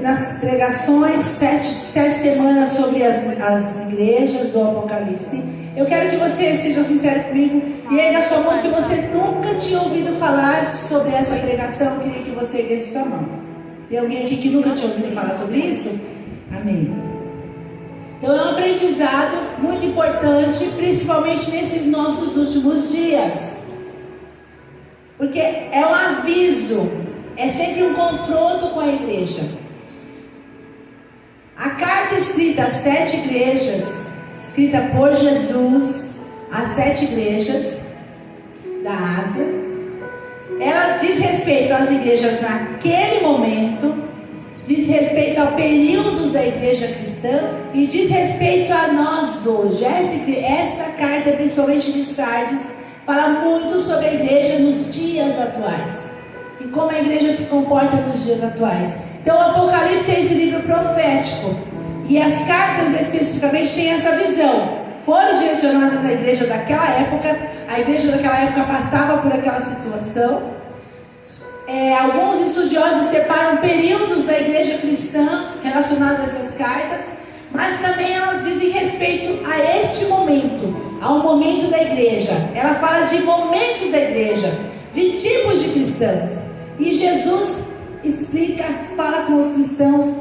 nas pregações, sete semanas sobre as igrejas do Apocalipse. Eu quero que você seja sincero comigo e erga sua mão. Se você nunca tinha ouvido falar sobre essa pregação, eu queria que você erguesse sua mão. Tem alguém aqui que nunca tinha ouvido falar sobre isso? Amém. Então é um aprendizado muito importante, principalmente nesses nossos últimos dias. Porque é um aviso, é sempre um confronto com a igreja. A carta escrita às 7 igrejas, escrita por Jesus às 7 igrejas da Ásia, ela diz respeito às igrejas naquele momento, diz respeito ao período da igreja cristã e diz respeito a nós hoje. Essa carta, principalmente de Sardes, fala muito sobre a igreja nos dias atuais e como a igreja se comporta nos dias atuais. Então o Apocalipse é esse livro profético e as cartas especificamente têm essa visão. Foram direcionadas à igreja daquela época. A igreja daquela época passava por aquela situação. Alguns estudiosos separam períodos da igreja cristã relacionados a essas cartas, mas também elas dizem respeito a este momento, ao momento da igreja. Ela fala de momentos da igreja, de tipos de cristãos. E Jesus explica, fala com os cristãos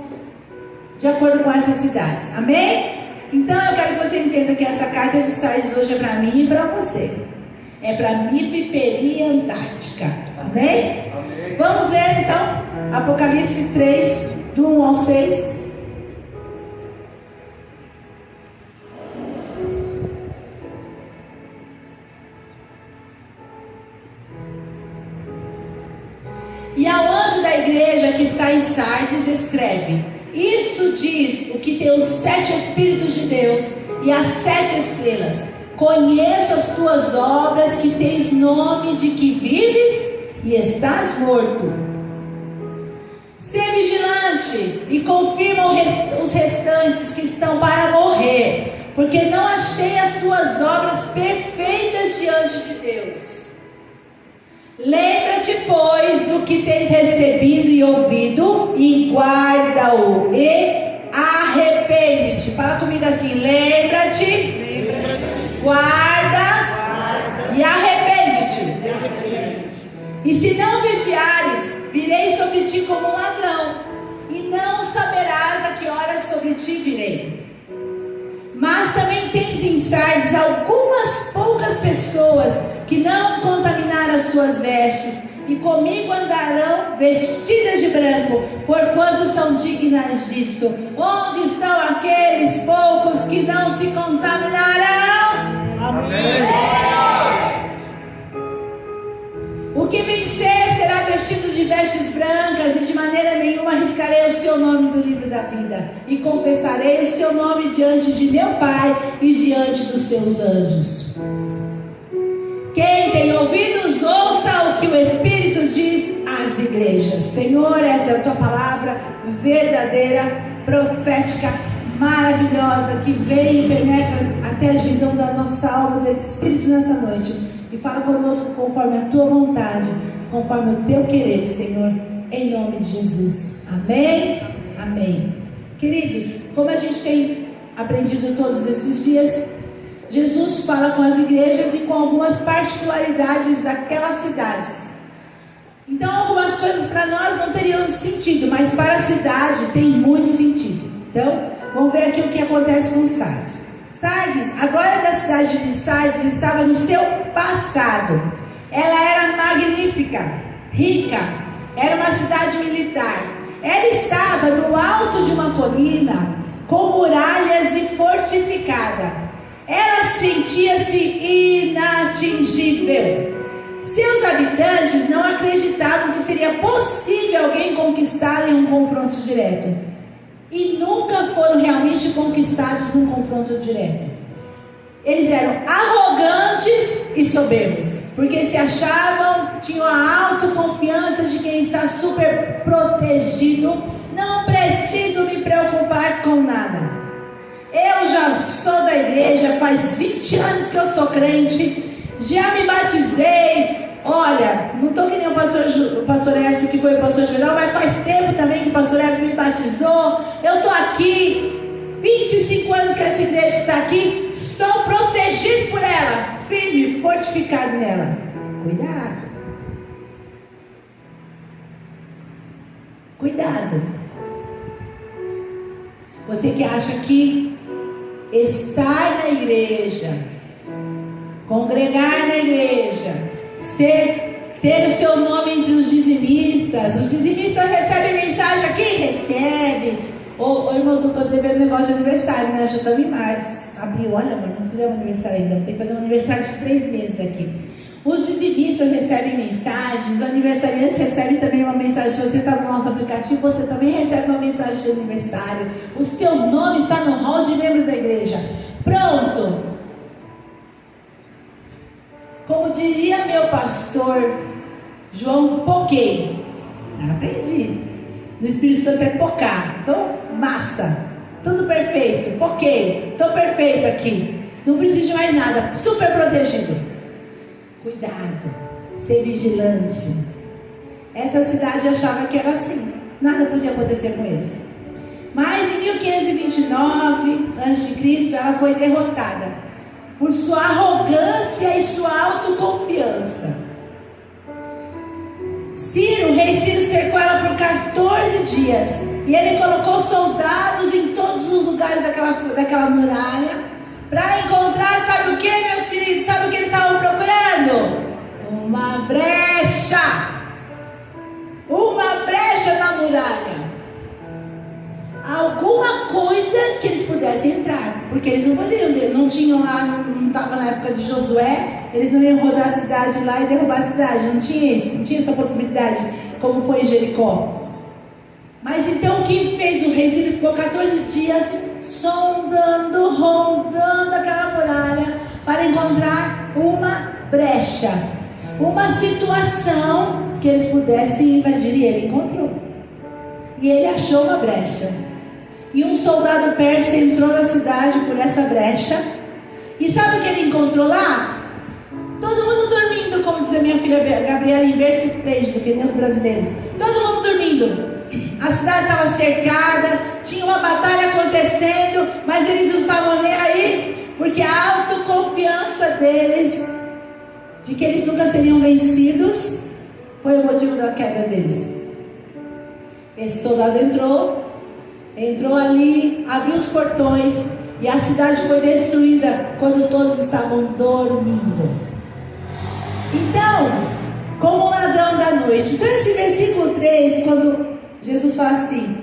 de acordo com essas cidades. Amém? Então eu quero que você entenda que essa carta de Sardes hoje é para mim e para você. É para Miviperia Antártica. Amém? Amém? Vamos ler então Apocalipse 3, do 1 ao 6. E ao anjo da igreja que está em Sardes escreve: isto diz o que tem os 7 Espíritos de Deus e as 7 estrelas. Conheço as tuas obras, que tens nome de que vives e estás morto. Sê vigilante e confirma os restantes que estão para morrer, porque não achei as tuas obras perfeitas diante de Deus. Lembra-te, pois, do que tens recebido e ouvido, e guarda-o, e arrepende-te. Fala comigo assim: lembra-te, guarda e arrepende-te. E se não vigiares, virei sobre ti como um ladrão, e não saberás a que horas sobre ti virei. Mas também tens em Sardes algumas poucas pessoas que não contaminaram as suas vestes, e comigo andarão vestidas de branco, porquanto são dignas disso. Onde estão aqueles poucos que não se contaminarão? Amém. O que vencer será vestido de vestes brancas, e de maneira nenhuma arriscarei o seu nome do livro da vida, e confessarei o seu nome diante de meu Pai e diante dos seus anjos. Quem tem ouvidos, ouça o que o Espírito diz às igrejas. Senhor, essa é a tua palavra verdadeira, profética, maravilhosa, que vem e penetra até a divisão da nossa alma, do Espírito nessa noite. E fala conosco conforme a tua vontade, conforme o teu querer, Senhor, em nome de Jesus. Amém? Amém. Queridos, como a gente tem aprendido todos esses dias, Jesus fala com as igrejas e com algumas particularidades daquelas cidades. Então algumas coisas para nós não teriam sentido, mas para a cidade tem muito sentido. Então, vamos ver aqui o que acontece com Sardes. Sardes, a glória da cidade de Sardes estava no seu passado. Ela era magnífica, rica, era uma cidade militar. Ela estava no alto de uma colina, com muralhas e fortificada. Ela sentia-se inatingível. Seus habitantes não acreditavam que seria possível alguém conquistá-la em um confronto direto. E nunca foram realmente conquistados num confronto direto. Eles eram arrogantes e soberbos, porque se achavam, tinham a autoconfiança de quem está super protegido. Não preciso me preocupar com nada. Eu já sou da igreja, faz 20 anos que eu sou crente, já me batizei, Olha, não estou que nem o pastor Erso, que foi o pastor Juvenal, mas faz tempo também que o pastor Erso me batizou. Eu estou aqui, 25 anos que essa igreja está aqui, estou protegido por ela, firme, fortificado nela. Cuidado. Cuidado. Você que acha que estar na igreja, congregar na igreja, ter o seu nome entre os dizimistas recebem mensagem aqui? Recebe. Ô irmãos, eu estou devendo negócio de aniversário, né? Já estamos em março, abril, olha amor, não fizemos aniversário ainda, tem que fazer um aniversário de 3 meses aqui. Os dizimistas recebem mensagens, os aniversariantes recebem também uma mensagem. Se você está no nosso aplicativo, você também recebe uma mensagem de aniversário. O seu nome está no hall de membros da igreja. Pronto. Como diria meu pastor João, poquei. Aprendi. No Espírito Santo é pocar. Então, massa. Tudo perfeito. Poquei. Estou perfeito aqui. Não preciso de mais nada. Super protegido. Cuidado, ser vigilante. Essa cidade achava que era assim, nada podia acontecer com eles. Mas em 1529 a.C., ela foi derrotada por sua arrogância e sua autoconfiança. O rei Ciro cercou ela por 14 dias e ele colocou soldados em todos os lugares daquela muralha para encontrar, sabe o que, meus queridos? Sabe o que eles estavam procurando? Uma brecha. Uma brecha na muralha. Alguma coisa que eles pudessem entrar. Porque eles não poderiam, não tinham lá, não estava na época de Josué, eles não iam rodar a cidade lá e derrubar a cidade. Não tinha isso, não tinha essa possibilidade, como foi em Jericó. Mas então o que fez o rei? Ele ficou 14 dias sondando, rondando aquela muralha para encontrar uma brecha, uma situação que eles pudessem invadir, e ele encontrou. E ele achou uma brecha. E um soldado persa entrou na cidade por essa brecha. E sabe o que ele encontrou lá? Todo mundo dormindo, como diz a minha filha Gabriela, em berço esplêndido, que nem os brasileiros. Todo mundo dormindo. A cidade estava cercada, tinha uma batalha acontecendo, mas eles não estavam nem aí, porque a autoconfiança deles, de que eles nunca seriam vencidos, foi o motivo da queda deles. Esse soldado entrou ali, abriu os portões, e a cidade foi destruída quando todos estavam dormindo. Então, como um ladrão da noite. Então esse versículo 3, quando Jesus fala assim: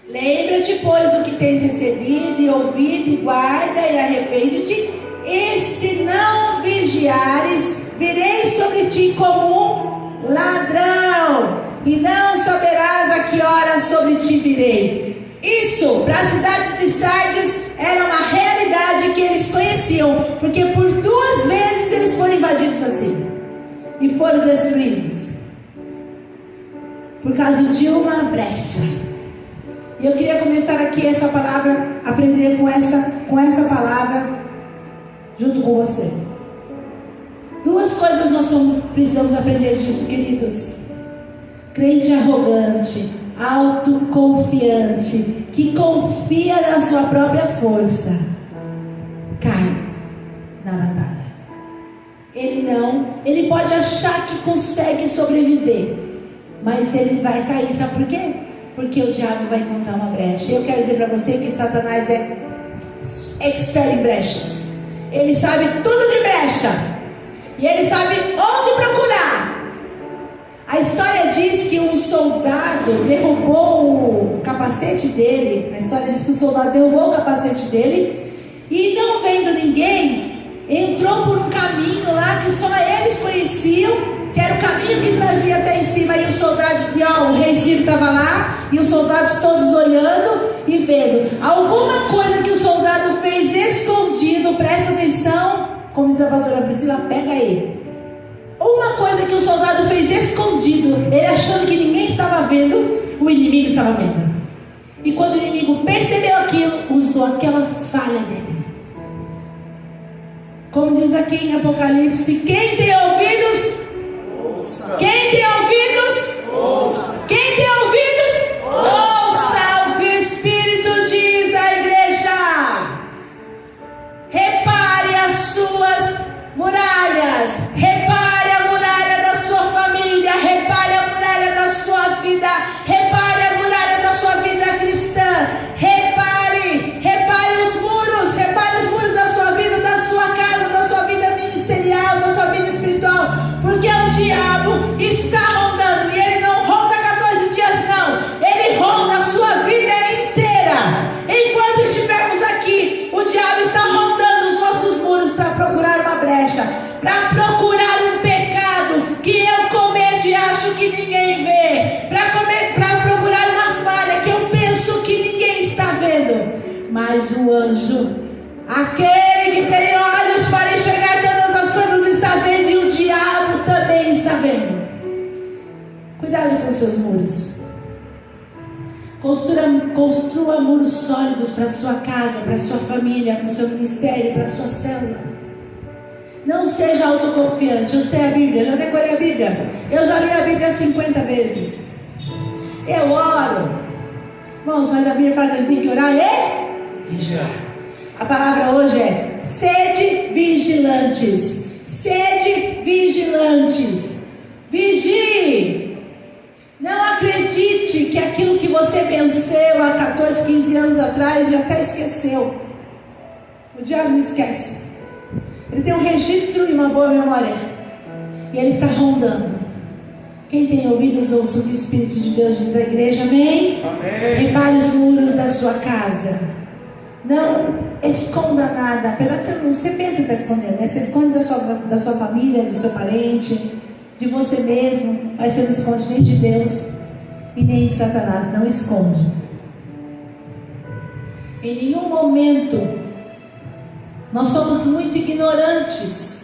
lembra-te, pois, do que tens recebido e ouvido, e guarda e arrepende-te, e se não vigiares, virei sobre ti como um ladrão, e não saberás a que hora sobre ti virei. Isso, para a cidade de Sardes, era uma realidade que eles conheciam, porque por 2 vezes eles foram invadidos assim, e foram destruídos por causa de uma brecha. E eu queria começar aqui essa palavra, aprender com essa palavra junto com você. 2 coisas nós precisamos aprender disso, queridos. Crente arrogante, autoconfiante, que confia na sua própria força, cai na batalha. Ele pode achar que consegue sobreviver, mas ele vai cair, sabe por quê? Porque o diabo vai encontrar uma brecha. Eu quero dizer para você que Satanás é expert em brechas. Ele sabe tudo de brecha, e ele sabe onde procurar. A história diz que um soldado derrubou o capacete dele. A história diz que o soldado derrubou o capacete dele, e não vendo ninguém, entrou por um caminho lá que só eles conheciam, que era o caminho que trazia até em cima. E os soldados diziam, o rei Ciro estava lá, e os soldados todos olhando e vendo. Alguma coisa que o soldado fez escondido, presta atenção, como diz a pastora Priscila, pega aí. Uma coisa que o soldado fez escondido, ele achando que ninguém estava vendo, o inimigo estava vendo. E quando o inimigo percebeu aquilo, usou aquela falha dele Como diz aqui em Apocalipse, quem tem ouvidos, ouça. Quem tem ouvidos, ouça. Quem tem ouvidos, ouça o que o Espírito diz à igreja. Repare as suas muralhas, repare a muralha da sua família, repare a muralha da sua vida, repare a muralha da sua vida cristã, repare os muros da sua vida, da sua casa, da sua vida ministerial, da sua vida espiritual, porque o diabo está rondando, e ele não ronda 14 dias não, ele ronda a sua vida inteira. Enquanto estivermos aqui, o diabo está rondando os nossos muros para procurar uma brecha, para procurar um pecado que eu cometo e acho que ninguém vê, para procurar uma falha que eu penso que ninguém está vendo. Mas o anjo, aquele que tem olhos para enxergar todas as coisas, está vendo, e o diabo também está vendo. Cuidado com os seus muros. Construa muros sólidos para a sua casa, para a sua família, para o seu ministério, para a sua célula. Não seja autoconfiante. Eu sei a Bíblia, eu já decorei a Bíblia, eu já li a Bíblia 50 vezes. Eu oro. Irmãos, mas a Bíblia fala que a gente tem que orar e vigiar. A palavra hoje é: sede vigilantes. Sede vigilantes. Vigie. Não acredite que aquilo que você venceu há 14, 15 anos atrás já até esqueceu. O diabo não esquece. Ele tem um registro e uma boa memória. E ele está rondando. Quem tem ouvidos, ouça o que o Espírito de Deus diz à igreja. Amém? Amém. Repare os muros da sua casa. Não esconda nada. Apesar que você pensa que está escondendo, né? Você esconde da sua família, do seu parente, de você mesmo, mas você não esconde nem de Deus e nem de Satanás. Não esconde. Em nenhum momento nós somos muito ignorantes,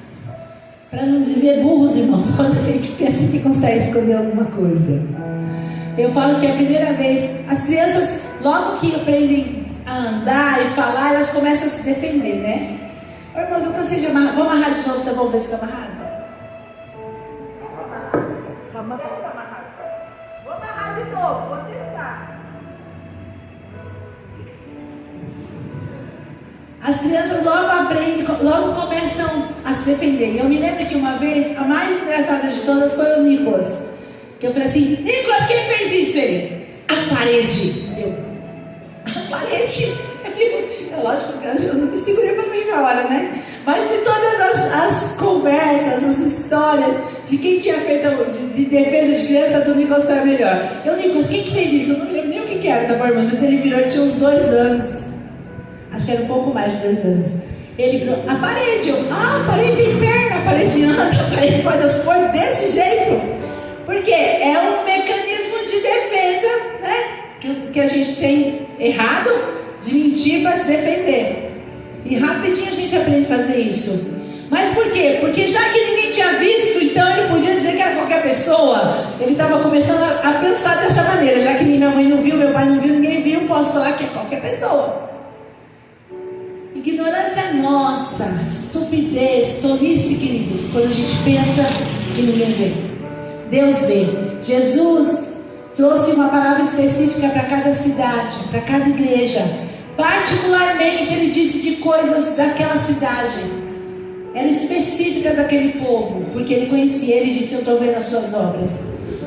para não dizer burros, irmãos, quando a gente pensa que consegue esconder alguma coisa. Eu falo que é a primeira vez, as crianças, logo que aprendem a andar e falar, elas começam a se defender, né? Ô, irmãos, eu cansei de amarrar. Vamos amarrar de novo, tá bom? Ver se fica amarrado. Vou amarrar de novo, vou tentar. As crianças logo aprendem, logo começam a se defender. E eu me lembro que uma vez, a mais engraçada de todas foi o Nicolas. Que eu falei assim: Nicolas, quem fez isso? Ele: a parede. A parede? É lógico que eu não me segurei para mim na hora, né? Mas de todas as conversas, as histórias de quem tinha feito de defesa de criança, do Nicolas foi a melhor. Eu: Nicolas, quem que fez isso? Eu não me lembro nem o que era, tá bom, irmão? Mas ele virou, ele tinha uns 2 anos. Acho que era um pouco mais de 2 anos. Ele virou: a parede. A parede tem perna, a parede anda, a parede faz as coisas desse jeito. Porque é um mecanismo de defesa, né? Que a gente tem errado, de mentir para se defender. E rapidinho a gente aprende a fazer isso. Mas por quê? Porque já que ninguém tinha visto, então ele podia dizer que era qualquer pessoa. Ele estava começando a pensar dessa maneira: já que minha mãe não viu, meu pai não viu, ninguém viu, posso falar que é qualquer pessoa. Ignorância nossa, estupidez, tolice, queridos, quando a gente pensa que ninguém vê. Deus vê. Jesus trouxe uma palavra específica para cada cidade, para cada igreja. Particularmente, ele disse de coisas daquela cidade. Eram específicas daquele povo, porque ele conhecia. Ele disse: eu estou vendo as suas obras.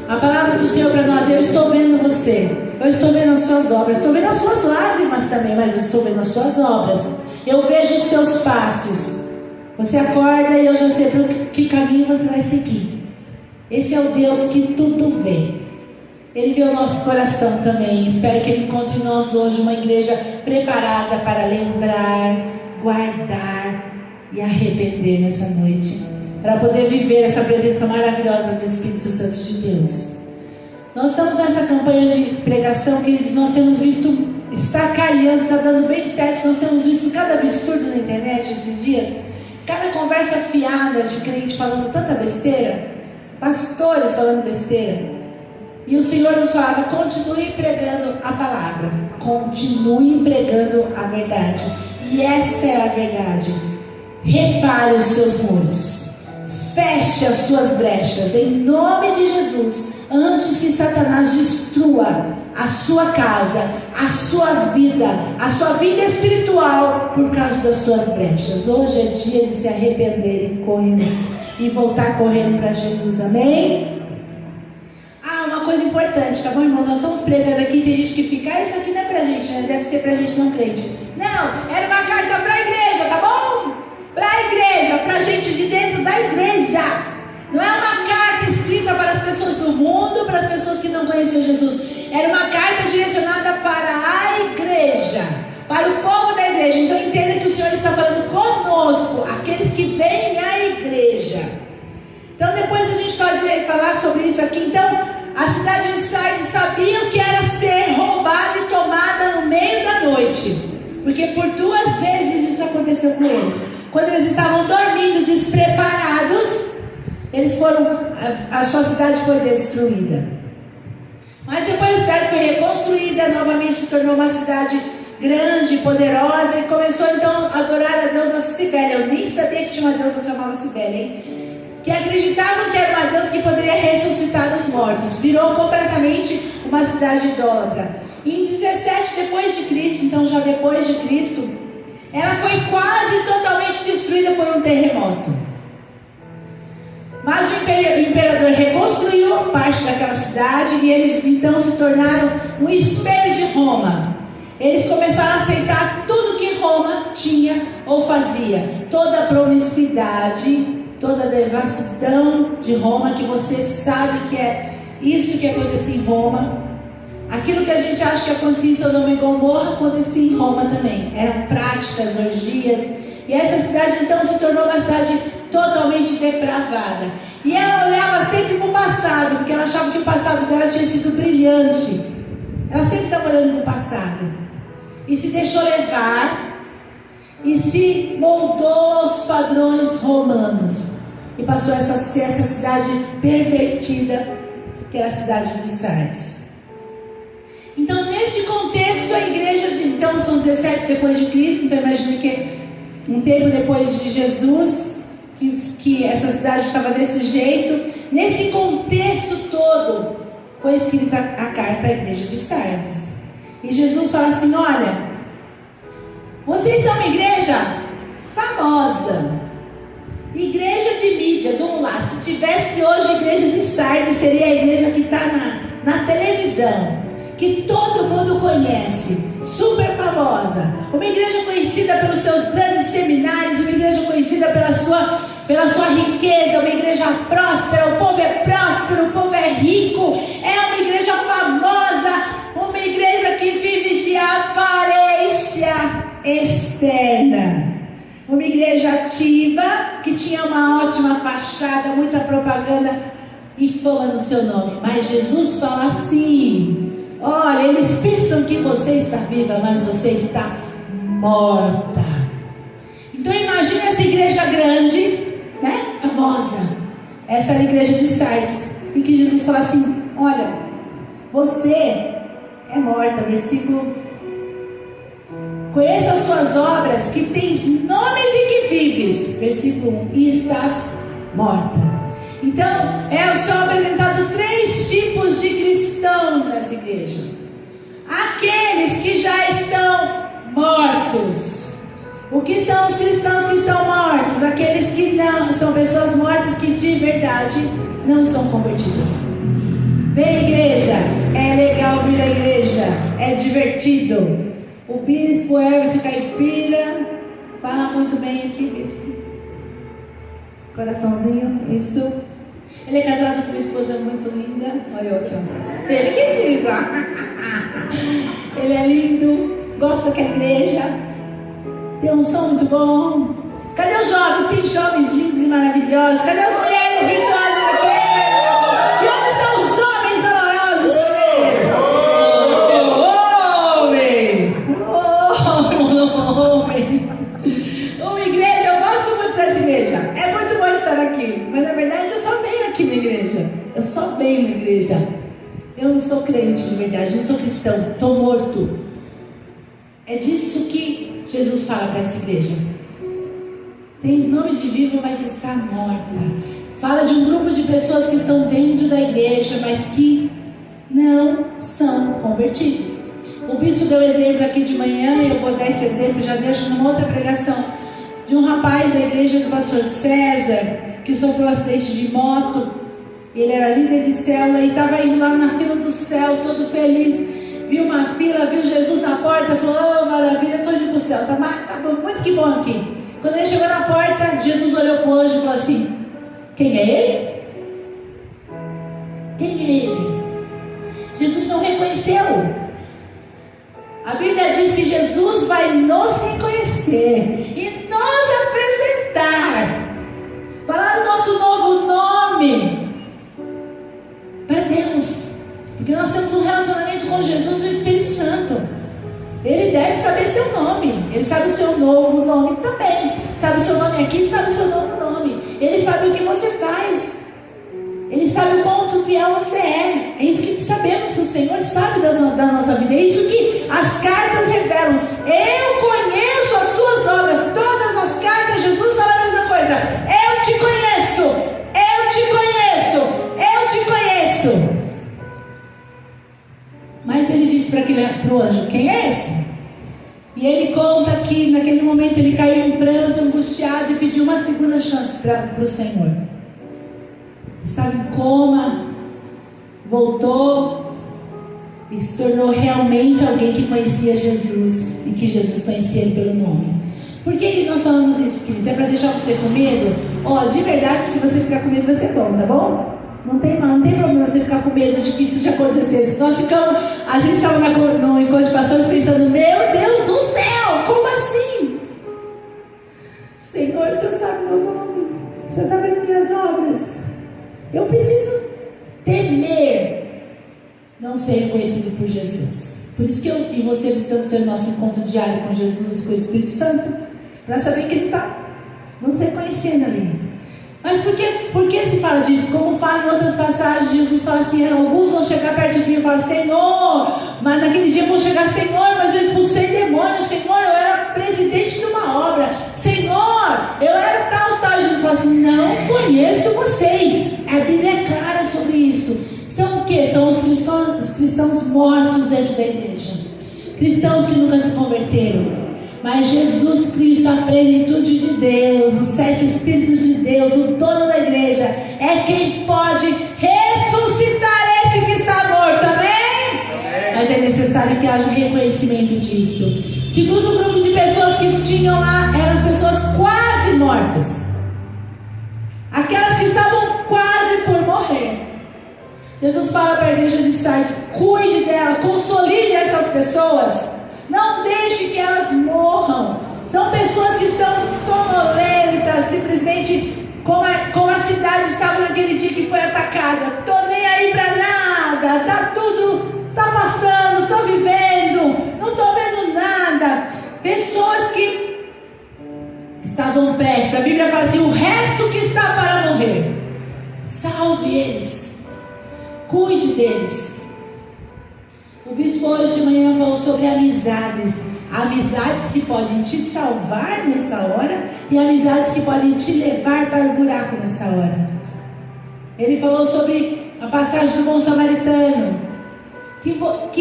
A palavra do Senhor para nós: eu estou vendo você. Eu estou vendo as suas obras. Estou vendo as suas lágrimas também, mas eu estou vendo as suas obras. Eu vejo os seus passos. Você acorda e eu já sei para que caminho você vai seguir. Esse é o Deus que tudo vê. Ele vê o nosso coração também. Espero que Ele encontre em nós hoje uma igreja preparada para lembrar, guardar e arrepender nessa noite, para poder viver essa presença maravilhosa do Espírito Santo de Deus. Nós estamos nessa campanha de pregação, queridos. Nós temos visto, está caminhando, está dando bem certo. Nós temos visto cada absurdo na internet esses dias, cada conversa fiada de crente falando tanta besteira, pastores falando besteira. E o Senhor nos falava: continue pregando a palavra, continue pregando a verdade. E essa é a verdade. repare os seus muros, feche as suas brechas, em nome de Jesus, antes que Satanás destrua a sua casa, a sua vida espiritual, por causa das suas brechas. Hoje é dia de se arrepender e voltar correndo para Jesus, amém? Uma coisa importante, tá bom, irmãos? Nós estamos pregando aqui, tem gente que fica, isso aqui não é pra gente, né? Deve ser pra gente não crente. Não, era uma carta pra igreja, tá bom? Pra igreja, pra gente de dentro da igreja. Não é uma carta escrita para as pessoas do mundo, para as pessoas que não conheciam Jesus. Era uma carta direcionada para a igreja, para o povo da igreja. Então entenda que o Senhor está falando conosco, aqueles que vêm à igreja. Então depois da gente falar sobre isso aqui, então a cidade de Sardes sabia o que era ser roubada e tomada no meio da noite, porque por 2 vezes isso aconteceu com eles. Quando eles estavam dormindo despreparados, a sua cidade foi destruída. Mas depois a cidade foi reconstruída, novamente se tornou uma cidade grande, poderosa, e começou então a adorar a deusa Cibele. Eu nem sabia que tinha uma deusa que chamava Cibele, hein? Que acreditavam que era uma deusa que poderia ressuscitar os mortos. Virou completamente uma cidade idólatra. E em 17 depois de Cristo, então já depois de Cristo, ela foi quase totalmente destruída por um terremoto. Mas o imperador reconstruiu parte daquela cidade e eles então se tornaram um espelho de Roma. Eles começaram a aceitar tudo que Roma tinha ou fazia. Toda a promiscuidade, toda a devassidão de Roma, que você sabe que é isso que acontecia em Roma. Aquilo que a gente acha que acontecia em Sodoma e Gomorra, acontecia em Roma também. Eram práticas, orgias. E essa cidade então se tornou uma cidade totalmente depravada. E ela olhava sempre para o passado, porque ela achava que o passado dela tinha sido brilhante. Ela sempre estava olhando para o passado. E se deixou levar e se moldou aos padrões romanos. E passou a ser essa cidade pervertida, que era a cidade de Sardes. Então, neste contexto, a igreja então são 17 depois de Cristo. Então imagine que um tempo depois de Jesus, que essa cidade estava desse jeito. Nesse contexto todo, foi escrita a carta à igreja de Sardes. E Jesus fala assim: olha, vocês são uma igreja famosa, igreja de mídias. Vamos lá, se tivesse hoje a igreja de Sardes, seria a igreja que está na televisão, que todo mundo conhece, super famosa, uma igreja conhecida pelos seus grandes seminários, uma igreja conhecida pela sua riqueza, uma igreja próspera, o povo é próspero, o povo é rico, é uma igreja famosa, uma igreja que vive de aparência externa, uma igreja ativa, que tinha uma ótima fachada, muita propaganda e fama no seu nome. Mas Jesus fala assim: olha, eles pensam que você está viva, mas você está morta. Então imagine essa igreja grande, né, famosa. Essa era a igreja de Sardes. E que Jesus fala assim: olha, você é morta. Versículo: conheça as tuas obras, que tens nome de que vives. Versículo 1: e estás morta. Então, são apresentados 3 tipos de cristãos nessa igreja. Aqueles que já estão mortos. O que são os cristãos que estão mortos? Aqueles que não, são pessoas mortas que de verdade não são convertidas. Vem igreja, é legal vir à igreja, é divertido. O bispo Elvis Caipira fala muito bem aqui, bispo. Coraçãozinho, isso. Ele é casado com uma esposa muito linda. Olha eu aqui, ó. Ele que diz, ó. Ele é lindo, gosta daquela igreja, tem um som muito bom. Cadê os jovens? Tem jovens lindos e maravilhosos. Cadê as mulheres virtuosas aqui? E onde estão os homens valorosos também? Homem. Uma igreja, eu gosto muito dessa igreja. É muito bom estar aqui. Mas na verdade eu só venho aqui na igreja. Eu só venho na igreja. Eu não sou crente de verdade, eu não sou cristão, estou morto. É disso que Jesus fala para essa igreja. Tens nome de viva, mas está morta. Fala de um grupo de pessoas que estão dentro da igreja, mas que não são convertidos. O bispo deu exemplo aqui de manhã, e eu vou dar esse exemplo, já deixo numa outra pregação, de um rapaz da igreja do pastor César, que sofreu um acidente de moto. Ele era líder de célula e estava indo lá na fila do céu, todo feliz. Viu uma fila, viu Jesus na porta, falou: oh, maravilha, estou indo para o céu, tá bom, muito que bom aqui. Quando ele chegou na porta, Jesus olhou para o anjo e falou assim: quem é ele? Quem é ele? Jesus não reconheceu. A Bíblia diz que Jesus vai nos reconhecer e nos apresentar, falar o nosso novo nome para Deus, porque nós temos um relacionamento com Jesus e o Espírito Santo. Ele deve saber seu nome, ele sabe o seu novo nome também, sabe o seu nome aqui, sabe o seu novo nome, ele sabe o que você faz, ele sabe o quanto fiel você é. É isso que sabemos, que o Senhor sabe da nossa vida. É isso que as cartas revelam. Eu conheço as suas obras. Todas as cartas, Jesus fala a mesma coisa: eu te conheço, eu te conheço, eu te conheço. Mas ele disse para o anjo: quem é esse? E ele conta que naquele momento ele caiu em pranto, angustiado, e pediu uma segunda chance para o Senhor. Estava em coma, voltou e se tornou realmente alguém que conhecia Jesus e que Jesus conhecia ele pelo nome. Por que nós falamos isso, queridos? É para deixar você com medo? De verdade, se você ficar com medo vai ser bom, tá bom? Não tem problema você ficar com medo de que isso já acontecesse. A gente estava no encontro de pastores pensando: meu Deus do céu, como assim? Senhor, o Senhor sabe meu nome, o Senhor está vendo minhas obras. Eu preciso temer não ser reconhecido por Jesus. Por isso que eu e você precisamos ter o nosso encontro diário com Jesus e com o Espírito Santo, para saber que Ele está nos reconhecendo ali. Mas por que se fala disso? Como fala em outras passagens, Jesus fala assim: alguns vão chegar perto de mim e falar: Senhor, mas naquele dia vão chegar: Senhor, mas eu expulsei demônios, Senhor, eu era presidente de uma obra, Senhor, eu era tal. Jesus fala assim: não conheço vocês. A Bíblia é clara sobre isso. São o que? São os cristãos mortos dentro da igreja, cristãos que nunca se converteram. Mas Jesus Cristo, a plenitude de Deus, os 7 Espíritos de Deus, o dono da igreja, é quem pode ressuscitar esse que está morto, amém? Mas é necessário que haja reconhecimento disso. Segundo grupo de pessoas que tinham lá, eram as pessoas quase mortas, aquelas que estavam quase por morrer. Jesus fala para a igreja de Sardes: cuide dela, consolide essas pessoas. Não deixe que elas morram. São pessoas que estão sonolentas, simplesmente como a cidade estava naquele dia que foi atacada. Tô nem aí para nada, tá passando, tô vivendo, não tô vendo nada. Pessoas que estavam prestes. A Bíblia fala assim: o resto que está para morrer, salve eles, cuide deles. O bispo hoje de manhã falou sobre amizades que podem te salvar nessa hora e amizades que podem te levar para o buraco nessa hora. Ele falou sobre a passagem do bom samaritano, que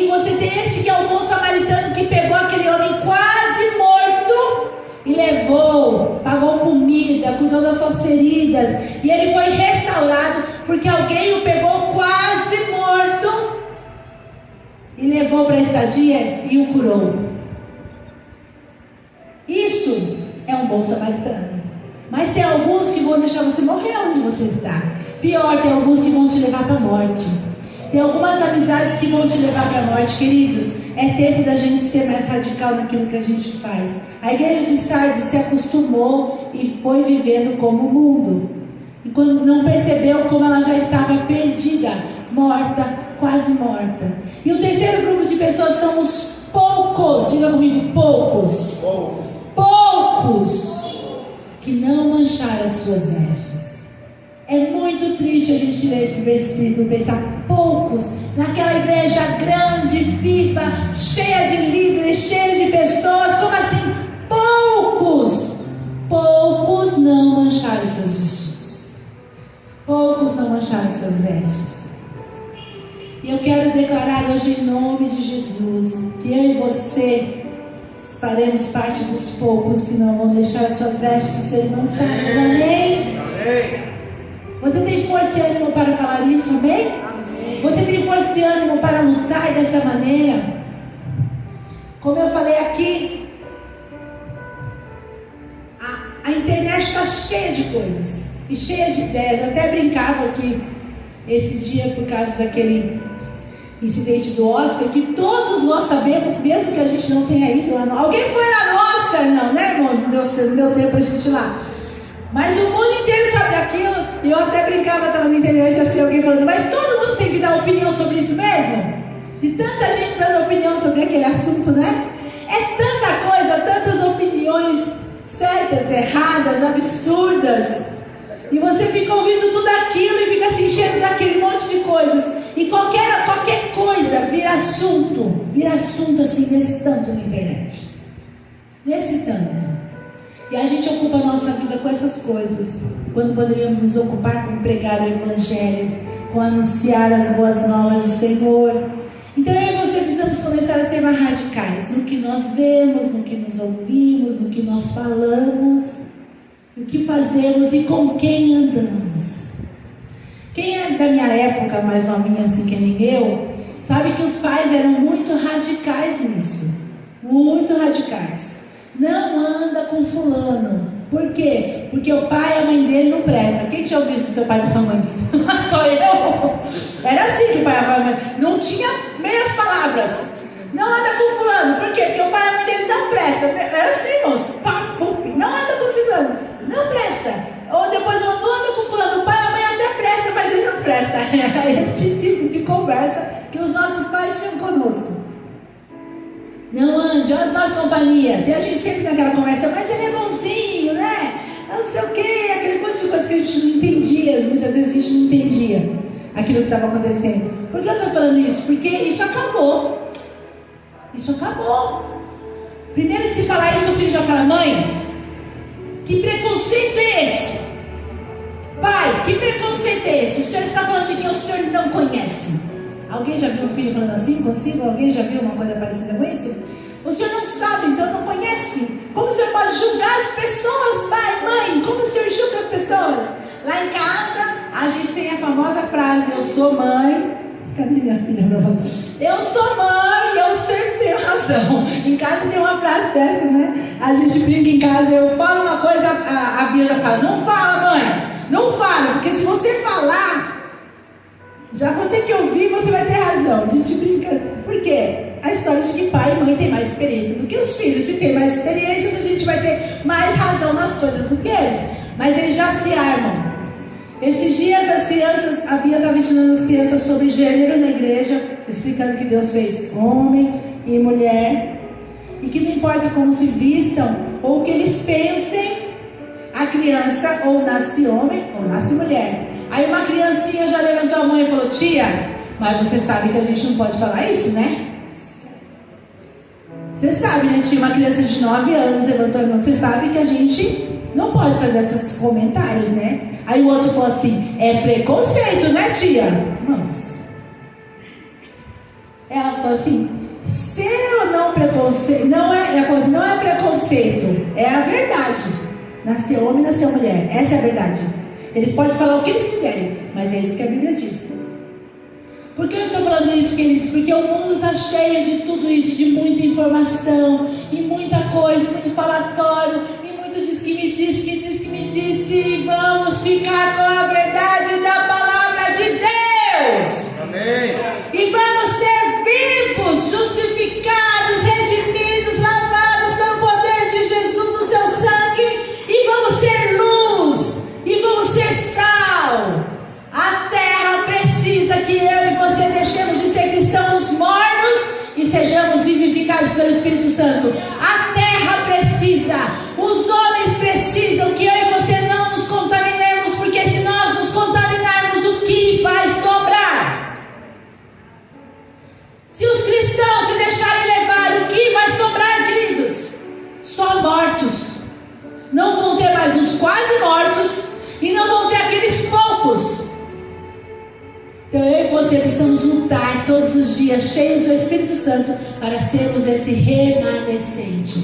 você tem esse que é o bom samaritano, que pegou aquele homem quase morto e levou, pagou comida, cuidou das suas feridas, e ele foi restaurado porque alguém o pegou quase morto e levou para a estadia e o curou. Isso é um bom samaritano. Mas tem alguns que vão deixar você morrer onde você está. Pior, tem alguns que vão te levar para a morte. Tem algumas amizades que vão te levar para a morte, queridos. É tempo da gente ser mais radical naquilo que a gente faz. A igreja de Sardes se acostumou e foi vivendo como o mundo, e quando não percebeu como ela já estava perdida, morta, quase morta. E o terceiro grupo de pessoas são os poucos, diga comigo, poucos, que não mancharam as suas vestes. É muito triste a gente ler esse versículo e pensar: poucos, naquela igreja grande, viva, cheia de líderes, cheia de pessoas, como assim? Poucos suas vestes. E eu quero declarar hoje em nome de Jesus que eu e você faremos parte dos poucos que não vão deixar as suas vestes serem manchadas. Amém? Amém. Você tem força e ânimo para falar isso? Amém? Amém. Você tem força e ânimo para lutar dessa maneira? Como eu falei aqui, a internet está cheia de coisas e cheia de ideias. Eu até brincava aqui esse dia por causa daquele incidente do Oscar, que todos nós sabemos, mesmo que a gente não tenha ido lá no... Alguém foi lá no Oscar? Não, né, irmãos? Não deu tempo pra gente ir lá. Mas o mundo inteiro sabe aquilo. E eu até brincava, estava na internet assim, alguém falando, mas todo mundo tem que dar opinião sobre isso mesmo? De tanta gente dando opinião sobre aquele assunto, né? É tanta coisa, tantas opiniões certas, erradas, absurdas. E você fica ouvindo tudo aquilo e fica se enchendo daquele monte de coisas. E qualquer coisa vira assunto assim, nesse tanto na internet. Nesse tanto. E a gente ocupa a nossa vida com essas coisas, quando poderíamos nos ocupar com pregar o Evangelho, com anunciar as boas novas do Senhor. Então eu e você precisamos começar a ser mais radicais no que nós vemos, no que nos ouvimos, no que nós falamos, no que fazemos e com quem andamos. Quem é da minha época, mais novinha assim que nem eu, sabe que os pais eram muito radicais nisso. Muito radicais. Não anda com fulano. Por quê? Porque o pai e a mãe dele não presta. Quem já ouviu isso do seu pai e da sua mãe? Só eu. Era assim que o pai e a mãe... Não tinha meias palavras. Não anda com fulano. Por quê? Porque o pai e a mãe dele não presta. Era assim, irmãos. Pá, puf. Não anda com fulano. Não presta. Ou depois não anda com fulano. O pai e a mãe até presta, mas ele não presta. É esse tipo de conversa que os nossos pais tinham conosco. Não ande, olha as más companhias. E a gente sempre naquela conversa, mas ele é bonzinho, né? Não sei o quê, aquele monte de coisa que a gente não entendia. Muitas vezes a gente não entendia aquilo que estava acontecendo. Por que eu estou falando isso? Porque isso acabou. Isso acabou. Primeiro que se falar isso, o filho já fala, mãe, que preconceito é esse? Pai, que preconceito é esse? O senhor está falando de quem o senhor não conhece. Alguém já viu um filho falando assim consigo? Alguém já viu uma coisa parecida com isso? O senhor não sabe, então não conhece. Como o senhor pode julgar as pessoas, pai, mãe? Como o senhor julga as pessoas? Lá em casa, a gente tem a famosa frase, eu sou mãe. Cadê minha filha? Eu sou mãe, eu sempre tenho razão. Em casa tem uma frase dessa, né? A gente brinca em casa, eu falo uma coisa, a Bia já fala, não fala, mãe. Não fala, porque se você falar... já vou ter que ouvir, você vai ter razão. A gente brinca. Por quê? A história de que pai e mãe tem mais experiência do que os filhos. Se tem mais experiência, a gente vai ter mais razão nas coisas do que eles. Mas eles já se armam. Esses dias as crianças, a Bia estava ensinando as crianças sobre gênero na igreja, explicando que Deus fez homem e mulher. E que não importa como se vistam ou o que eles pensem, a criança ou nasce homem ou nasce mulher. Aí uma criancinha já levantou a mão e falou, tia, mas você sabe que a gente não pode falar isso, né? Você sabe, né, tia? Uma criança de 9 anos levantou a mão, você sabe que a gente não pode fazer esses comentários, né? Aí o outro falou assim, é preconceito, né, tia? Irmãos. Ela falou assim, se ou não preconceito, não é, ela falou assim, não é preconceito, é a verdade. Nasceu homem, nasceu mulher, essa é a verdade. Eles podem falar o que eles quiserem, mas é isso que a Bíblia diz. Por que eu estou falando isso, queridos? Porque o mundo está cheio de tudo isso, de muita informação, e muita coisa, muito falatório, e muito diz que me disse, que diz que me disse. E vamos ficar com a verdade da palavra de Deus. Amém. E vamos ser vivos, justificados, redimidos, lavados pelo poder de Jesus no seu sangue. E vamos ser luz. E vamos ser sal. A terra precisa que eu e você deixemos de ser cristãos mornos e sejamos vivificados pelo Espírito Santo. A terra precisa, os homens precisam que eu e você não nos contaminemos, porque se nós nos contaminarmos, o que vai sobrar? Se os cristãos se deixarem levar, o que vai sobrar, queridos? Só mortos. Não vão ter mais os quase mortos e não vão ter aqueles poucos. você precisamos lutar todos os dias, cheios do Espírito Santo, para sermos esse remanescente.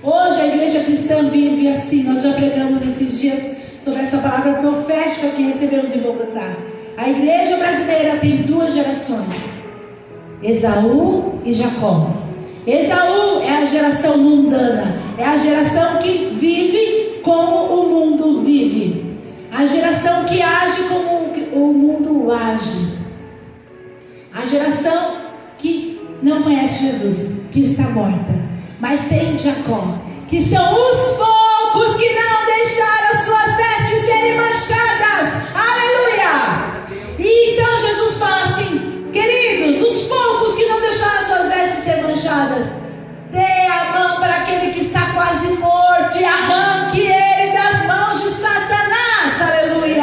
Hoje a igreja cristã vive assim. Nós já pregamos esses dias sobre essa palavra profética que recebemos em Bogotá. A igreja brasileira tem duas gerações: Esaú e Jacó. Esaú é a geração mundana, é a geração que vive como o mundo vive, a geração que age como o mundo age, a geração que não conhece Jesus, que está morta. Mas tem Jacó, que são os poucos que não deixaram as suas vestes serem manchadas. Aleluia! E então Jesus fala assim: queridos, os poucos que não deixaram as suas vestes serem manchadas, dê a mão para aquele que está quase morto e arranque ele das mãos de Satanás. Aleluia!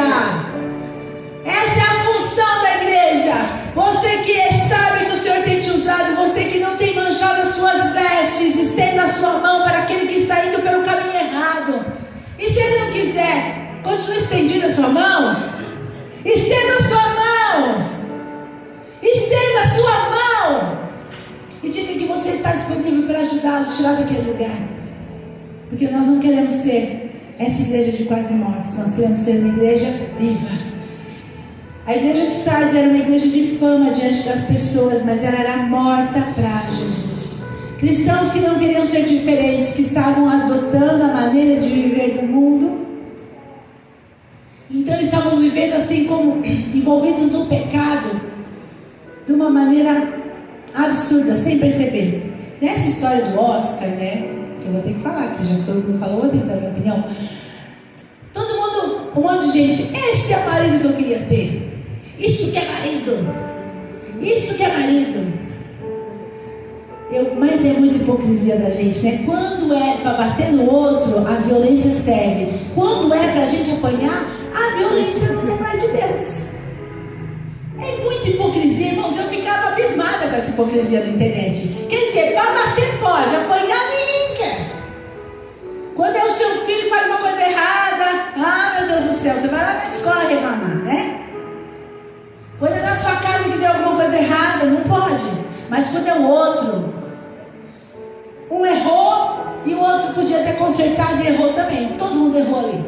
Essa é a função da igreja. Você que sabe que o Senhor tem te usado, você que não tem manchado as suas vestes, estenda a sua mão para aquele que está indo pelo caminho errado. E se ele não quiser, continue estendendo a sua mão. Estenda a sua mão. Estenda a sua mão. E diga que você está disponível para ajudá-lo a tirar daquele lugar. Porque nós não queremos ser essa igreja de quase mortos. Nós queremos ser uma igreja viva. A igreja de Sardes era uma igreja de fama diante das pessoas, mas ela era morta para Jesus. Cristãos que não queriam ser diferentes, que estavam adotando a maneira de viver do mundo. Então eles estavam vivendo assim como envolvidos no pecado, de uma maneira absurda, sem perceber. Nessa história do Oscar, né, que eu vou ter que falar aqui, já que todo mundo falou, eu tenho que dar minha opinião. Todo mundo, um monte de gente: esse é o marido que eu queria ter. Isso que é marido. Isso que é marido. Mas é muita hipocrisia da gente, né? Quando é para bater no outro, a violência serve. Quando é para a gente apanhar, a violência não é de Deus. É muita hipocrisia, irmãos. Eu ficava abismada com essa hipocrisia da internet. Quer dizer, para bater pode, apanhar ninguém quer. Quando é o seu filho que faz uma coisa errada, meu Deus do céu, você vai lá na escola reclamar, né? Quando é na sua casa que deu alguma coisa errada, não pode. Mas quando é o outro, um errou e o outro podia ter consertado e errou também. Todo mundo errou ali.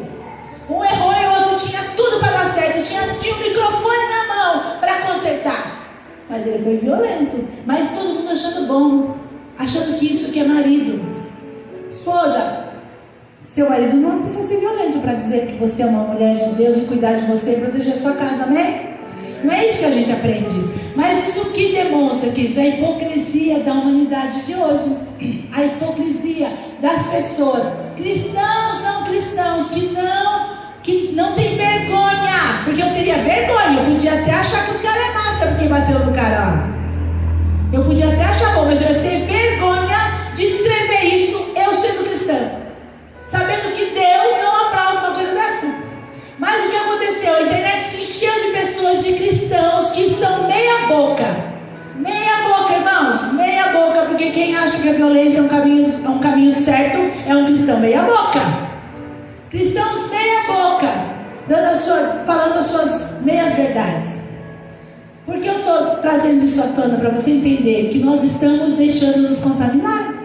Um errou e o outro tinha tudo para dar certo. Tinha um microfone na mão para consertar. Mas ele foi violento. Mas todo mundo achando bom, achando que isso que é marido. Esposa, seu marido não precisa ser violento para dizer que você é uma mulher de Deus e cuidar de você e proteger a sua casa, amém? Não é isso que a gente aprende. Mas isso que demonstra, queridos, a hipocrisia da humanidade de hoje. A hipocrisia das pessoas, cristãos, não cristãos, que não tem vergonha. Porque eu teria vergonha. Eu podia até achar que o cara é massa porque bateu no cara lá. Eu podia até achar bom, mas eu ia ter vergonha de escrever isso, eu sendo cristã, sabendo que Deus não aprova uma coisa dessa. Mas o que aconteceu? A internet se encheu de pessoas, de cristãos que são meia boca. Meia boca, irmãos. Meia boca, porque quem acha que a violência é um caminho certo é um cristão meia boca. Cristãos meia boca, falando as suas meias verdades. Por que eu estou trazendo isso à tona? Para você entender que nós estamos deixando nos contaminar.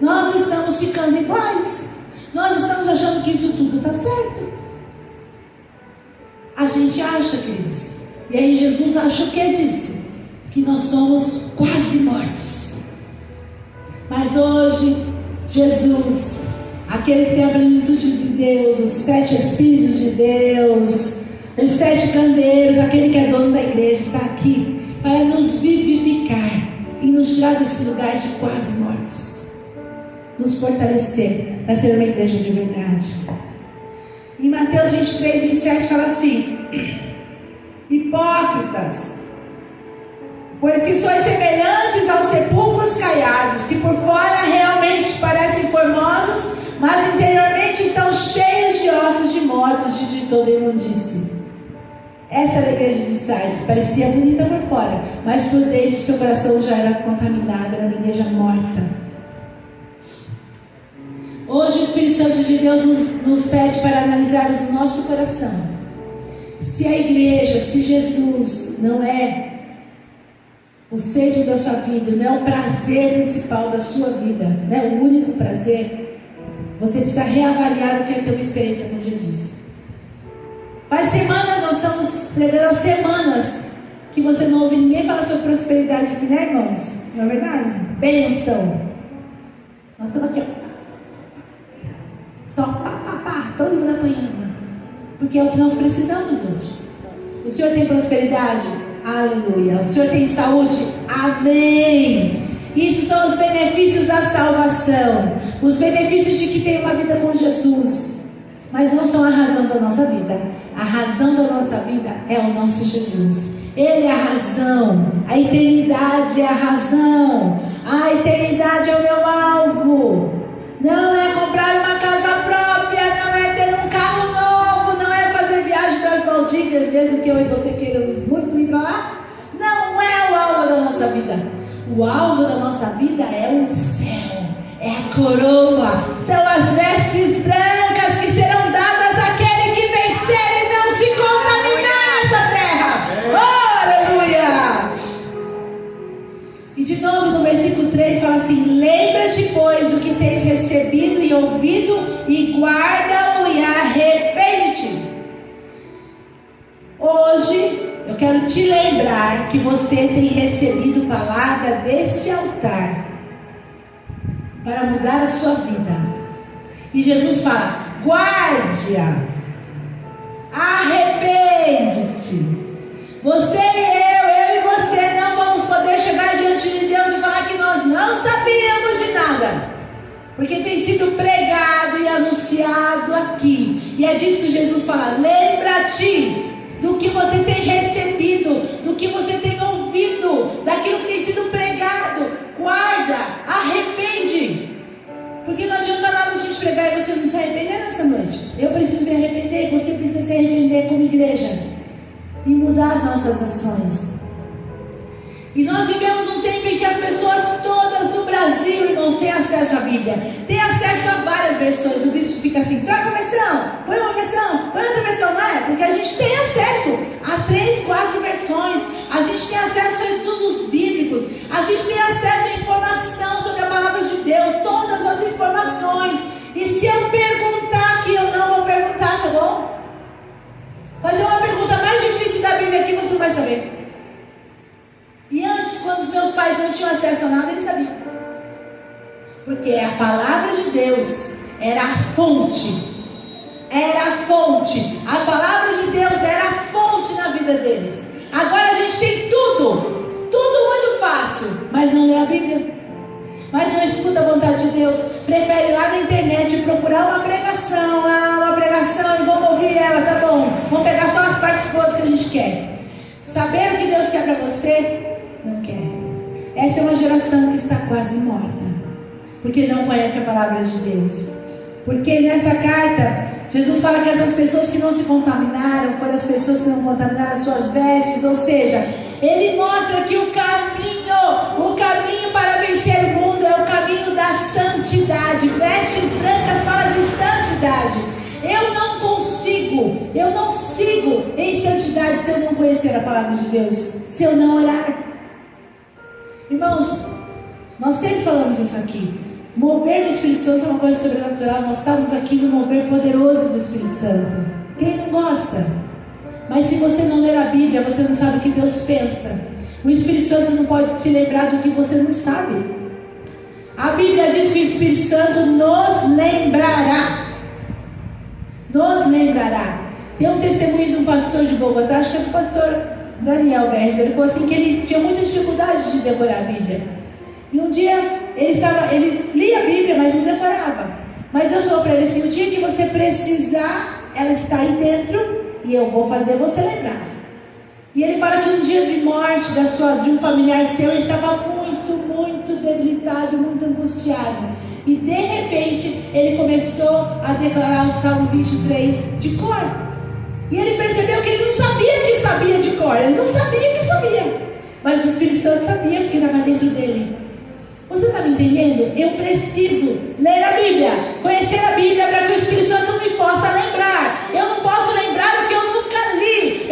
Nós estamos ficando iguais. Nós estamos achando que isso tudo está certo. A gente acha, queridos. E aí Jesus acha o que disse? Que nós somos quase mortos. Mas hoje, Jesus, aquele que tem a plenitude de Deus, os 7 Espíritos de Deus, os 7 candeiros, aquele que é dono da igreja, está aqui para nos vivificar e nos tirar desse lugar de quase mortos. Nos fortalecer para ser uma igreja de verdade. Em Mateus 23, 27 fala assim: hipócritas, pois que sois semelhantes aos sepulcros caiados, que por fora realmente parecem formosos, mas interiormente estão cheios de ossos de mortos e de toda imundície. Essa era a igreja de Sardes, parecia bonita por fora, mas por dentro seu coração já era contaminado, era uma igreja morta. Hoje o Espírito Santo de Deus nos pede para analisarmos o nosso coração. Se a igreja, se Jesus não é o centro da sua vida, não é o prazer principal da sua vida, não é o único prazer, você precisa reavaliar o que é ter uma experiência com Jesus. Faz semanas, nós estamos pregando as semanas que você não ouve ninguém falar sobre prosperidade aqui, né, irmãos? Não é verdade? Bênção. Nós estamos aqui, ó. Só todo mundo apanhando. Porque é o que nós precisamos hoje. O Senhor tem prosperidade? Aleluia. O Senhor tem saúde? Amém. Isso são os benefícios da salvação. Os benefícios de que tem uma vida com Jesus. Mas não são a razão da nossa vida. A razão da nossa vida é o nosso Jesus. Ele é a razão. A eternidade é a razão. A eternidade é o meu alvo. Não é comprar uma casa própria, não é ter um carro novo, não é fazer viagem para as Maldivas, mesmo que eu e você queiramos muito ir para lá. Não é o alvo da nossa vida. O alvo da nossa vida é o céu, é a coroa, são as vestes brancas que serão dadas àquele que vencer e não se contaminar nessa terra. Oh, aleluia! E de novo no versículo 3 fala assim: lembra-te, pois, o que tens recebido e ouvido, e guarda-o e arrepende-te. Hoje eu quero te lembrar que você tem recebido palavra deste altar para mudar a sua vida. E Jesus fala: guarde-a, arrepende-te. Você e eu e você não vamos poder chegar diante de Deus e falar que nós não sabíamos de nada, porque tem sido pregado e anunciado aqui. E é disso que Jesus fala: lembra-te do que você tem recebido, do que você tem ouvido, daquilo que tem sido pregado. Guarda, arrepende. Porque não adianta nada a gente pregar e você não se arrepender nessa noite. Eu preciso me arrepender, você precisa se arrepender como igreja e mudar as nossas ações. E nós vivemos um tempo em que as pessoas todas do Brasil, irmãos, têm acesso à Bíblia, têm acesso a várias versões. O bispo fica assim: troca a versão, põe uma versão, põe outra versão. Não é? Porque a gente tem acesso a 3, 4 versões. A gente tem acesso a estudos bíblicos. A gente tem acesso a informação sobre a palavra de Deus, todas as informações. E se eu perguntar aqui, eu não vou perguntar, tá bom? Fazer uma pergunta mais difícil da Bíblia aqui, você não vai saber. E antes, quando os meus pais não tinham acesso a nada, eles sabiam. Porque a palavra de Deus era a fonte. Era a fonte. A palavra de Deus era a fonte na vida deles. Agora a gente tem tudo. Tudo muito fácil. Mas não lê a Bíblia. Mas não escuta a vontade de Deus. Prefere ir lá na internet procurar uma pregação. Uma pregação e vamos ouvir ela, tá bom. Vamos pegar só as partes boas que a gente quer. Saber o que Deus quer para você? Não quer. Essa é uma geração que está quase morta, porque não conhece a palavra de Deus. Porque nessa carta, Jesus fala que essas pessoas que não se contaminaram foram as pessoas que não contaminaram as suas vestes. Ou seja, ele mostra que o caminho para vencer o mundo é o caminho da santidade. Vestes brancas fala de santidade. Eu não sigo em santidade se eu não conhecer a palavra de Deus, se eu não orar. Irmãos, nós sempre falamos isso aqui. Mover do Espírito Santo é uma coisa sobrenatural. Nós estamos aqui no mover poderoso do Espírito Santo. Quem não gosta? Mas se você não ler a Bíblia, você não sabe o que Deus pensa. O Espírito Santo não pode te lembrar do que você não sabe. A Bíblia diz que o Espírito Santo nos lembrará. Nos lembrará. Tem um testemunho de um pastor de Bogotá, acho que é do pastor Daniel Verges. Ele falou assim que ele tinha muita dificuldade de decorar a Bíblia. E um dia ele lia a Bíblia, mas não decorava. Mas Deus falou para ele assim: o dia que você precisar, ela está aí dentro e eu vou fazer você lembrar. E ele fala que um dia de morte de um familiar seu, ele estava muito debilitado, muito angustiado. E de repente ele começou a declarar o Salmo 23 de cor. E ele percebeu que ele não sabia que sabia de cor. Ele não sabia que sabia. Mas o Espírito Santo sabia, porque estava dentro dele. Você está me entendendo? Eu preciso ler a Bíblia, conhecer a Bíblia, para que o Espírito Santo me possa lembrar. Eu não posso lembrar o que eu nunca li.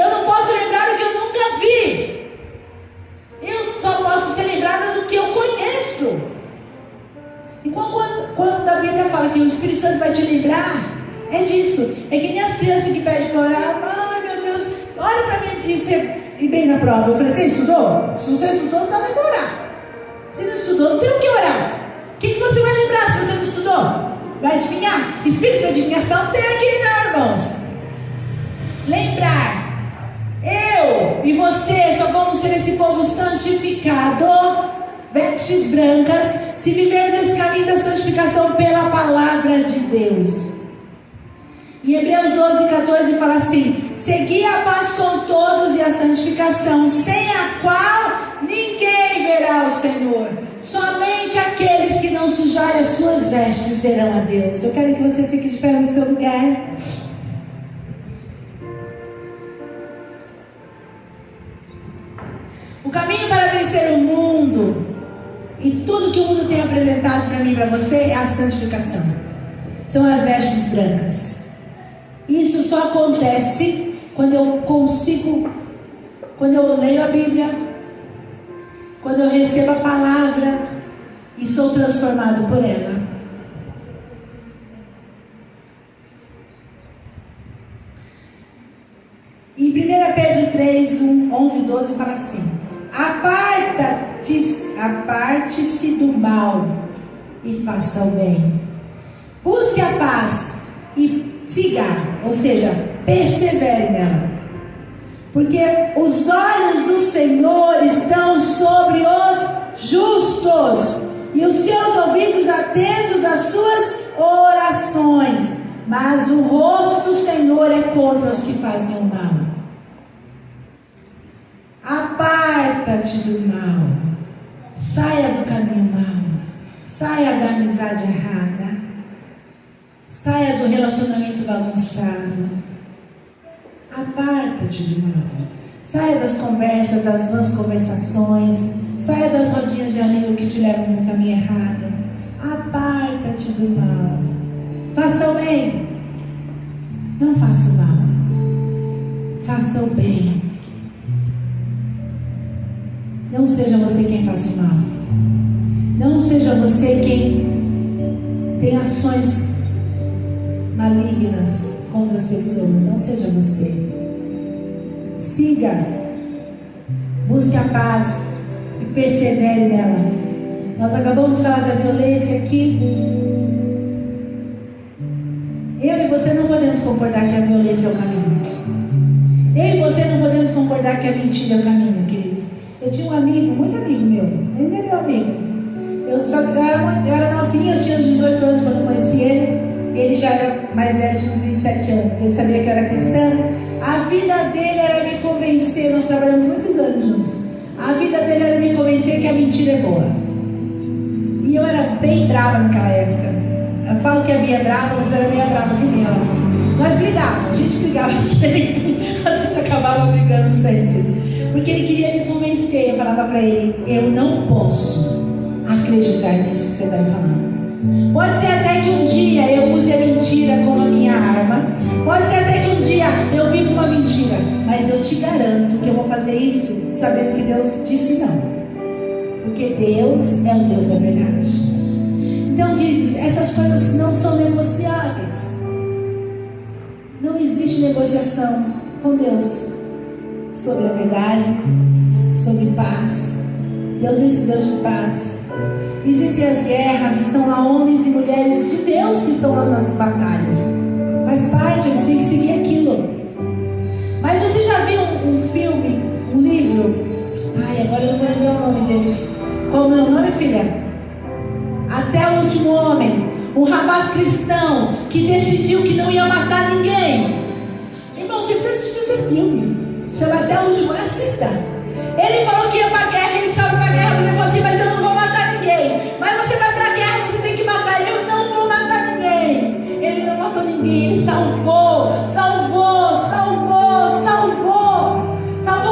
o Espírito Santo vai te lembrar. É disso. É que nem as crianças que pedem para orar. Ai, meu Deus, olha para mim e bem na prova. Eu falei, você estudou? Se você estudou, não dá nem para orar. Se não estudou, não tem o que orar. O que você vai lembrar se você não estudou? Vai adivinhar? Espírito de adivinhação tem aqui, né, irmãos? Lembrar. Eu e você só vamos ser esse povo santificado, vestes brancas, se vivermos esse caminho da santificação pela palavra de Deus. Em Hebreus 12:14 fala assim: segui a paz com todos e a santificação, sem a qual ninguém verá o Senhor. Somente aqueles que não sujarem as suas vestes verão a Deus. Eu quero que você fique de pé no seu lugar. O caminho para vencer o mundo e tudo que o mundo tem apresentado para mim e para você é a santificação. São as vestes brancas. Isso só acontece quando eu leio a Bíblia, quando eu recebo a palavra e sou transformado por ela. Em 1 Pedro 3, 11 e 12 fala assim: aparte-se do mal e faça o bem. Busque a paz e siga, ou seja, persevere nela. Porque os olhos do Senhor estão sobre os justos e os seus ouvidos atentos às suas orações. Mas o rosto do Senhor é contra os que fazem o mal. Aparta-te do mal. Saia do caminho mau. Saia da amizade errada. Saia do relacionamento bagunçado. Aparta-te do mal. Saia das conversas, das vãs conversações. Saia das rodinhas de amigo que te levam no caminho errado. Aparta-te do mal. Faça o bem. Não faça o mal. Faça o bem. Não seja você quem faça o mal. Não seja você quem tem ações malignas contra as pessoas. Não seja você. Siga. Busque a paz e persevere nela. Nós acabamos de falar da violência aqui. Eu e você não podemos concordar que a violência é o caminho. Eu e você não podemos concordar que a mentira é o caminho, queridos. Eu tinha um amigo, muito amigo meu, ainda é meu amigo. Eu era novinha, eu tinha uns 18 anos quando eu conheci ele. Ele já era mais velho, tinha uns 27 anos. Ele sabia que eu era cristã. A vida dele era me convencer, nós trabalhamos muitos anos juntos. A vida dele era me convencer que a mentira é boa. E eu era bem brava naquela época. Eu falo que a Bia é brava, mas eu era meio brava que nem ela assim. Nós brigávamos, a gente brigava sempre. A gente acabava brigando sempre. Porque ele queria me convencer. Eu falava para ele: eu não posso acreditar nisso que você está me falando. Pode ser até que um dia eu use a mentira como a minha arma. Pode ser até que um dia eu viva uma mentira. Mas eu te garanto que eu vou fazer isso sabendo que Deus disse não. Porque Deus é o Deus da verdade. Então, queridos, essas coisas não são negociáveis. Não existe negociação com Deus sobre a verdade, sobre paz. Deus é esse Deus de paz. Existem as guerras, estão lá homens e mulheres de Deus que estão lá nas batalhas. Faz parte, eles têm que seguir aquilo. Mas você já viu um filme, um livro? Ai, agora eu não vou lembrar o nome dele. Qual é o nome, filha? Até o Último Homem. Um rapaz cristão que decidiu que não ia matar ninguém. Irmãos, você precisa assistir esse filme. Chama Até o Último Homem. Assista. Ele falou que ia para a guerra, ele precisava ir para a guerra, mas ele falou assim: mas eu não vou matar ninguém. Mas você vai para a guerra, você tem que matar. Eu não vou matar ninguém. Ele não matou ninguém, ele salvou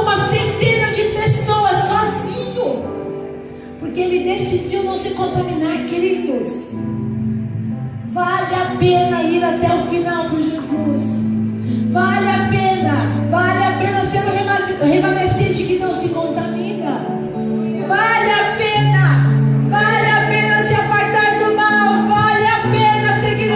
uma centena de pessoas sozinho. Porque ele decidiu não se contaminar, queridos. Vale a pena ir até o final por Jesus. Vale a pena ser o remanescente que não se contamina. Vale a pena se apartar do mal. Vale a pena seguir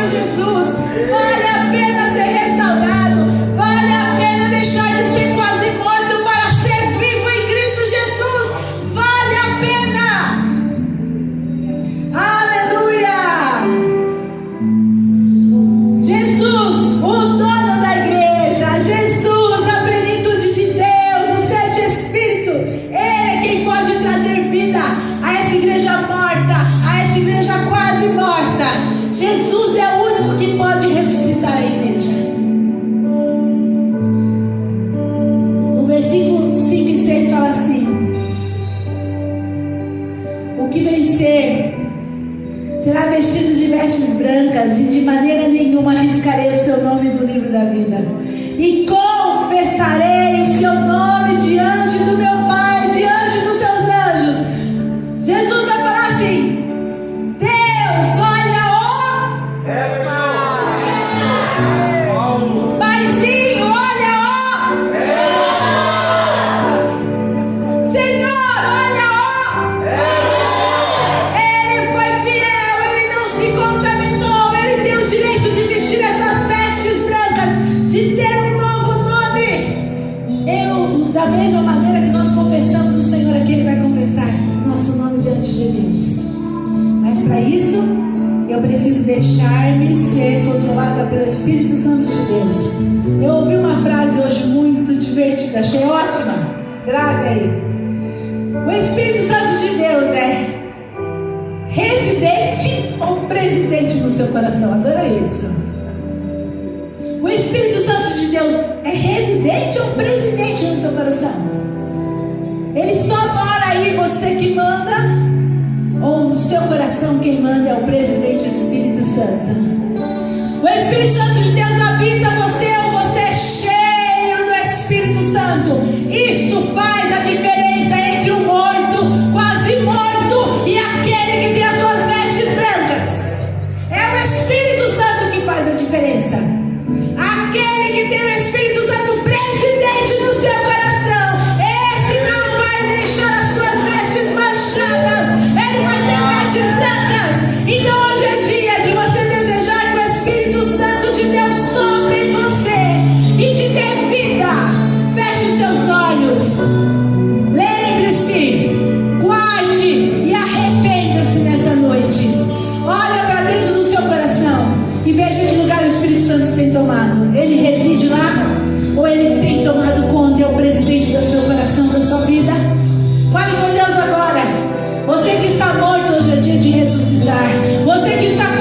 igreja quase morta, Jesus é o único que pode ressuscitar a igreja. No versículo 5 e 6 fala assim: o que vencer será vestido de vestes brancas, e de maneira nenhuma arriscarei o seu nome do livro da vida. E confessarei o seu nome diante do meu Pai, diante dos seus anjos. Jesus vai falar assim: Deus, olha o Paizinho, olha o Senhor, olha o. Ele foi fiel, ele não se contaminou, ele tem o direito de vestir essas vestes brancas, de ter um novo nome. Da mesma maneira que nós confessamos o Senhor aqui, ele vai confessar nosso nome diante de Deus. Mas para isso, eu preciso deixar-me ser controlada pelo Espírito Santo de Deus. Eu ouvi uma frase hoje muito divertida, achei ótima. Grave aí. O Espírito Santo de Deus é residente ou presidente no seu coração? Adora isso. O Espírito Santo de Deus é residente ou presidente no seu coração? Ele só mora aí, você que manda? Ou no seu coração quem manda é o presidente Espírito Santo? O Espírito Santo de Deus habita você, ou você é cheio do Espírito Santo? Isso faz a diferença entre o morto, quase morto, e aquele que tem as suas vestes brancas. É o Espírito Santo que faz a diferença. Aquele que tem o Espírito Santo presidente no seu coração, esse não vai deixar as suas vestes manchadas, ele vai ter vestes brancas. Então hoje é dia de você desejar que o Espírito Santo de Deus sopre em você e te dê vida. Feche os seus olhos, lembre-se, guarde e arrependa-se nessa noite. Olha para dentro do seu coração e veja que lugar o Espírito Santo tem tomado. Ele reside lá? Ou ele tem tomado conta? É o presidente do seu coração, da sua vida? Fale com Deus agora. Você que está morto, hoje é dia de ressuscitar. Você que está